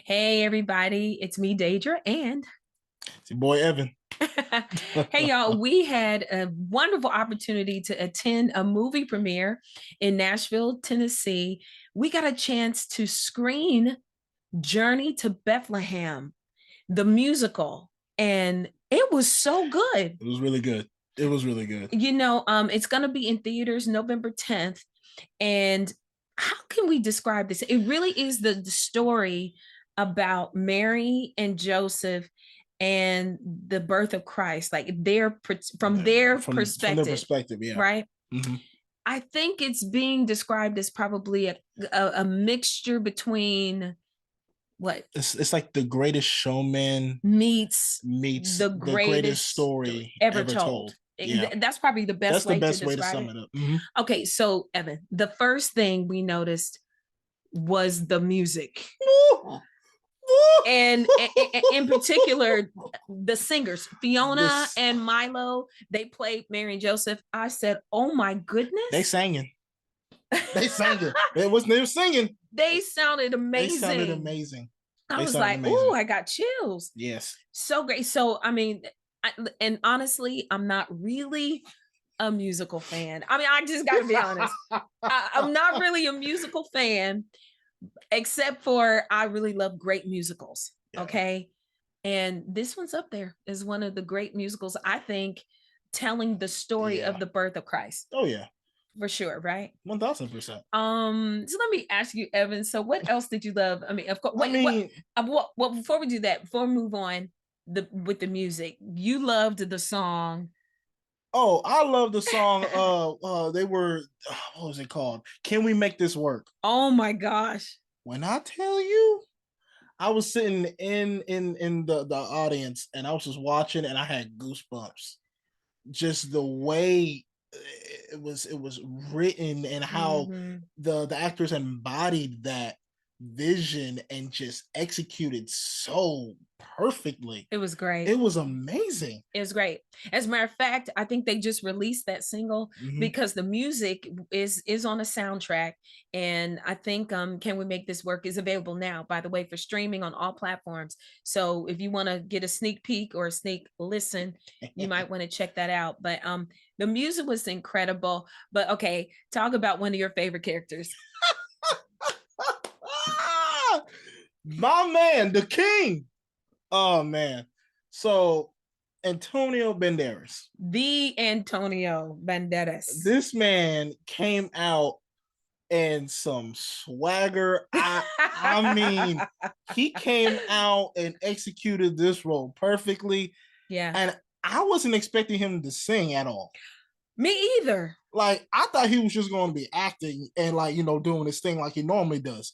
Hey, everybody, it's me, Deidre, and It's your boy Evan. hey, y'all, we had a wonderful opportunity to attend a movie premiere in Nashville, Tennessee. We got a chance to screen Journey to Bethlehem, the musical, and it was so good. It was really good. It was really good. It's going to be in theaters November 10th. And how can we describe this? It really is the story about Mary and Joseph and the birth of Christ, like from their From their perspective, perspective, yeah. right? Mm-hmm. I think it's being described as probably a mixture between what It's like the greatest showman meets meets the the greatest greatest story ever ever told. told. Yeah. That's probably the best That's the way to best way to describe sum it. it up. Mm-hmm. Okay, so Evan, the first thing we noticed was the music. And in particular, the singers, Fiona This and Milo, they played Mary and Joseph. I said, oh my they goodness. singing. They sang it. They were singing. They sounded They sounded amazing. amazing. I They was sounded like, oh, amazing. I got chills. Yes. So great. So, I mean, and honestly, I'm not really a musical fan. I mean, I just got to be honest. I'm not really a musical fan, except for I really love great musicals. Yeah. Okay. And this one's up there as one of the great musicals, I think, telling the story of the birth of Christ. Oh yeah. For sure, right? 1000%. So let me ask you, Evan. So what else did you love? I mean, of course, well, before we do that, before we move on with the music, you loved the song. Oh, I love the song. They were, what was it called? Can We Make This Work? Oh my gosh. When I tell you, I was sitting in the audience and I was just watching and I had goosebumps. Just the way it was written and how the actors embodied that vision and just executed so perfectly. It was great. It was amazing. It was great. As a matter of fact, I think they just released that single because the music is on a soundtrack. And I think Can We Make This Work is available now, by the way, for streaming on all platforms. So if you want to get a sneak peek or a sneak listen, you might want to check that out. But the music was incredible. But okay, talk about one of your favorite characters. My man, the king. Oh man. So Antonio Banderas. The Antonio Banderas. This man came out in some swagger. I mean, he came out and executed this role perfectly. Yeah. And I wasn't expecting him to sing at all. Me either. Like, I thought he was just going to be acting and, like, doing this thing like he normally does.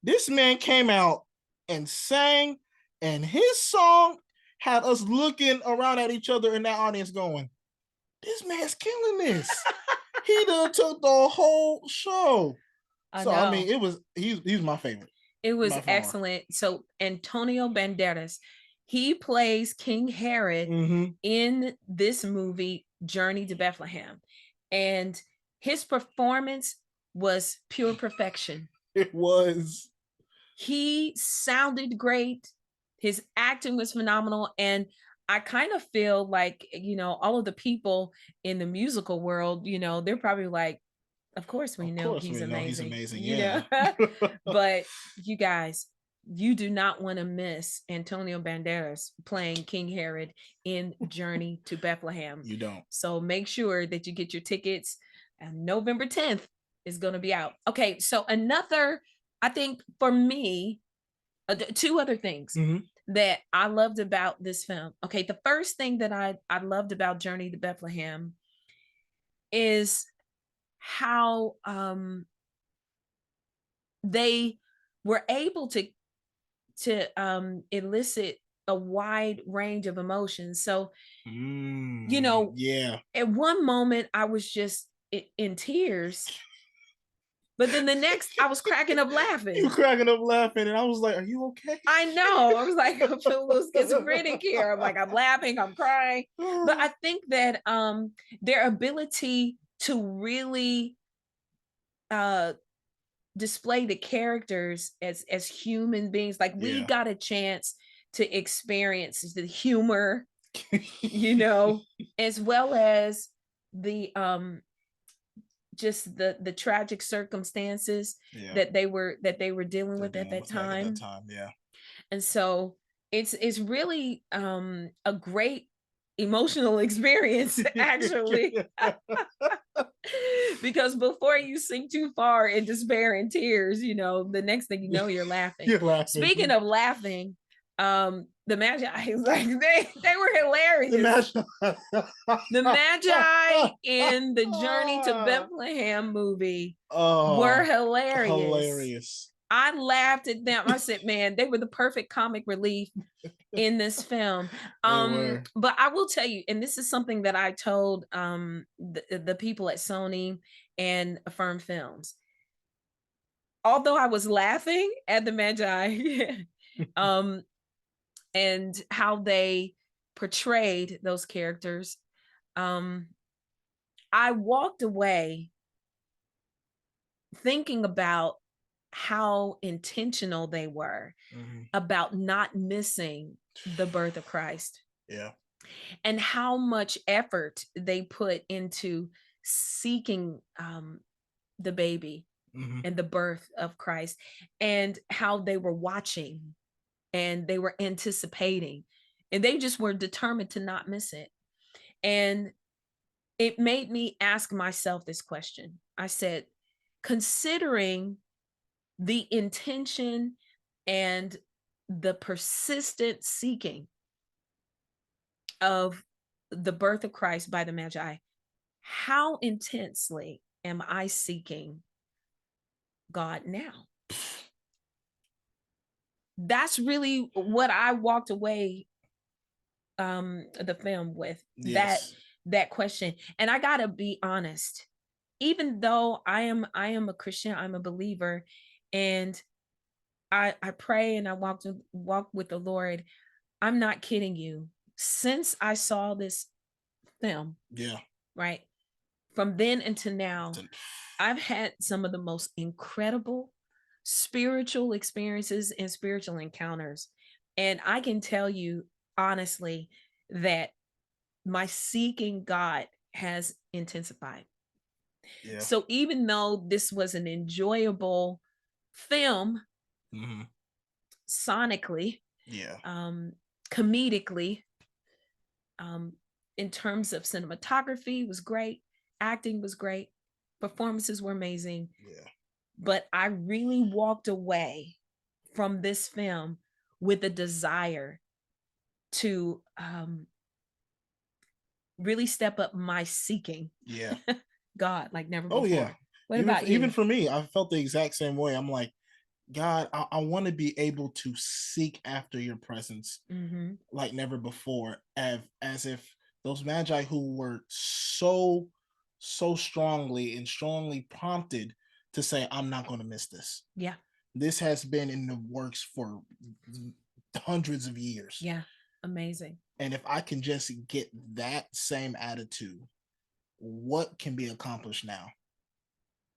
This man came out and sang, and his song had us looking around at each other in that audience going, this man's killing this. He done took the whole show. I mean, he's my favorite. It was excellent. So Antonio Banderas, he plays King Herod in this movie, Journey to Bethlehem. And his performance was pure perfection. It was. He sounded great. His acting was phenomenal. And I kind of feel like, all of the people in the musical world, they're probably like, of course we know he's amazing. Yeah. But you guys, you do not want to miss Antonio Banderas playing King Herod in Journey to Bethlehem. You don't. So make sure that you get your tickets. And November 10th is going to be out. Okay, so I think for me, two other things that I loved about this film. Okay, the first thing that I loved about Journey to Bethlehem is how they were able to elicit a wide range of emotions. So, yeah. At one moment I was just in tears, but then the next I was cracking up laughing. You were cracking up laughing, and I was like, "Are you okay?" I know. I was like, I feel a little schizophrenic here. I'm like, I'm laughing, I'm crying, but I think that their ability to really display the characters as human beings. Like we Yeah. got a chance to experience the humor, you know, as well as the just the tragic circumstances Yeah. that they were dealing They're with at dealing that with like at that time. time. Yeah. And so it's really a great emotional experience actually. Because before you sink too far in despair and tears, you know, the next thing you know, you're laughing. You're laughing. Speaking of laughing, the Magi, like they were The hilarious. Magi. The Magi in the Journey to Bethlehem movie were Oh, hilarious. hilarious. I laughed at them. I said, man, they were the perfect comic relief in this film. They were. But I will tell you, and this is something that I told the people at Sony and Affirm Films. Although I was laughing at the Magi, um, and how they portrayed those characters, I walked away thinking about how intentional they were about not missing the birth of Christ. Yeah. And how much effort they put into seeking the baby and the birth of Christ, and how they were watching and they were anticipating, and they just were determined to not miss it. And it made me ask myself this question. I said, considering the intention and the persistent seeking of the birth of Christ by the Magi, how intensely am I seeking God now? That's really what I walked away the film with. Yes. That question. And I gotta be honest, even though I am a Christian, I'm a believer, and I pray and I walk with the Lord. I'm not kidding you. Since I saw this film, Yeah. right, from then until now, I've had some of the most incredible spiritual experiences and spiritual encounters. And I can tell you honestly that my seeking God has intensified. Yeah. So even though this was an enjoyable film, sonically, yeah, comedically, in terms of cinematography was great, acting was great, performances were amazing. Yeah. But I really walked away from this film with a desire to really step up my seeking. Yeah. God, like never Oh before. yeah. What about you? Even for me, I felt the exact same way. I'm like, God, I want to be able to seek after your presence like never before, as if those Magi who were so strongly prompted to say, I'm not going to miss this. Yeah. This has been in the works for hundreds of years. Yeah. Amazing. And if I can just get that same attitude, what can be accomplished now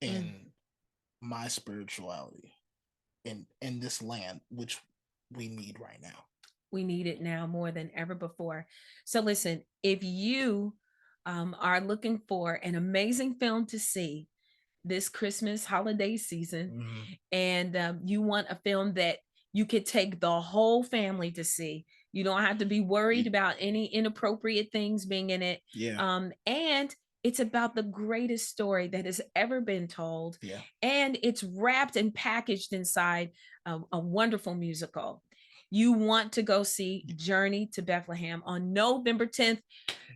in my spirituality in this land, which we need right now. We need it now more than ever before. So listen, if you are looking for an amazing film to see this Christmas holiday season, and you want a film that you could take the whole family to see, you don't have to be worried about any inappropriate things being in it. Yeah. And it's about the greatest story that has ever been told. Yeah. And it's wrapped and packaged inside a wonderful musical. You want to go see Journey to Bethlehem on November 10th.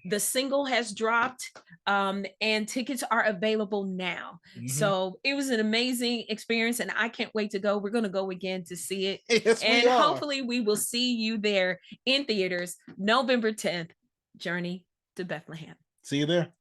The single has dropped and tickets are available now. So it was an amazing experience and I can't wait to go. We're going to go again to see it. Yes, and hopefully we will see you there in theaters November 10th, Journey to Bethlehem. See you there.